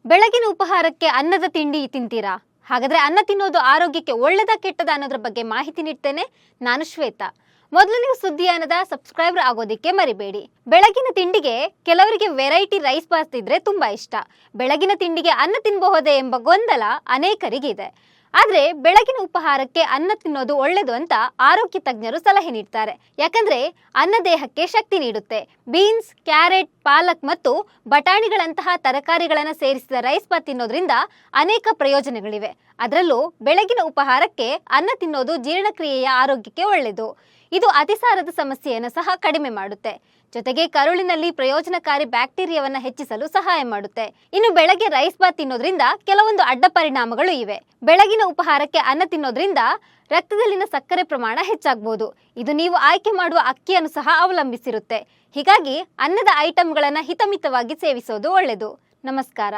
ಬೆಳಗಿನ ಉಪಹಾರಕ್ಕೆ ಅನ್ನದ ತಿಂಡಿ ತಿಂತೀರಾ? ಹಾಗಾದ್ರೆ ಅನ್ನ ತಿನ್ನೋದು ಆರೋಗ್ಯಕ್ಕೆ ಒಳ್ಳೆದಾ ಕೆಟ್ಟದಾ ಅನ್ನೋದ್ರ ಬಗ್ಗೆ ಮಾಹಿತಿ ನೀಡ್ತೇನೆ. ನಾನು ಶ್ವೇತಾ. ಮೊದಲು ನೀವು ಸುದ್ದಿಯಾನದ ಸಬ್ಸ್ಕ್ರೈಬರ್ ಆಗೋದಿಕ್ಕೆ ಮರಿಬೇಡಿ. ಬೆಳಗಿನ ತಿಂಡಿಗೆ ಕೆಲವರಿಗೆ ವೆರೈಟಿ ರೈಸ್ ಬಾತ್ ಇದ್ರೆ ತುಂಬಾ ಇಷ್ಟ. ಬೆಳಗಿನ ತಿಂಡಿಗೆ ಅನ್ನ ತಿನ್ನಬಹುದೇ ಎಂಬ ಗೊಂದಲ ಅನೇಕರಿಗಿದೆ. ಆದ್ರೆ ಬೆಳಗಿನ ಉಪಹಾರಕ್ಕೆ ಅನ್ನ ತಿನ್ನೋದು ಒಳ್ಳೆದು ಅಂತ ಆರೋಗ್ಯ ತಜ್ಞರು ಸಲಹೆ ನೀಡ್ತಾರೆ. ಯಾಕಂದ್ರೆ ಅನ್ನ ದೇಹಕ್ಕೆ ಶಕ್ತಿ ನೀಡುತ್ತೆ. ಬೀನ್ಸ್, ಕ್ಯಾರೆಟ್, ಪಾಲಕ್ ಮತ್ತು ಬಟಾಣಿಗಳಂತಹ ತರಕಾರಿಗಳನ್ನು ಸೇರಿಸಿದ ರೈಸ್ ಬಾತ್ ತಿನ್ನೋದ್ರಿಂದ ಅನೇಕ ಪ್ರಯೋಜನಗಳಿವೆ. ಅದರಲ್ಲೂ ಬೆಳಗಿನ ಉಪಹಾರಕ್ಕೆ ಅನ್ನ ತಿನ್ನೋದು ಜೀರ್ಣಕ್ರಿಯೆಯ ಆರೋಗ್ಯಕ್ಕೆ ಒಳ್ಳೆಯದು. ಇದು ಅತಿಸಾರದ ಸಮಸ್ಯೆಯನ್ನು ಸಹ ಕಡಿಮೆ ಮಾಡುತ್ತೆ. ಜೊತೆಗೆ ಕರುಳಿನಲ್ಲಿ ಪ್ರಯೋಜನಕಾರಿ ಬ್ಯಾಕ್ಟೀರಿಯಾವನ್ನು ಹೆಚ್ಚಿಸಲು ಸಹಾಯ ಮಾಡುತ್ತೆ. ಇನ್ನು ಬೆಳಗ್ಗೆ ರೈಸ್ ಬಾತ್ ತಿನ್ನೋದ್ರಿಂದ ಕೆಲವೊಂದು ಅಡ್ಡ ಪರಿಣಾಮಗಳು ಇವೆ. ಬೆಳಗಿನ ಉಪಹಾರಕ್ಕೆ ಅನ್ನ ತಿನ್ನೋದ್ರಿಂದ ರಕ್ತದಲ್ಲಿನ ಸಕ್ಕರೆ ಪ್ರಮಾಣ ಹೆಚ್ಚಾಗಬಹುದು. ಇದು ನೀವು ಆಯ್ಕೆ ಮಾಡುವ ಅಕ್ಕಿಯನ್ನು ಸಹ ಅವಲಂಬಿಸಿರುತ್ತೆ. ಹೀಗಾಗಿ ಅನ್ನದ ಐಟಂಗಳನ್ನು ಹಿತಮಿತವಾಗಿ ಸೇವಿಸೋದು ಒಳ್ಳೆಯದು. ನಮಸ್ಕಾರ.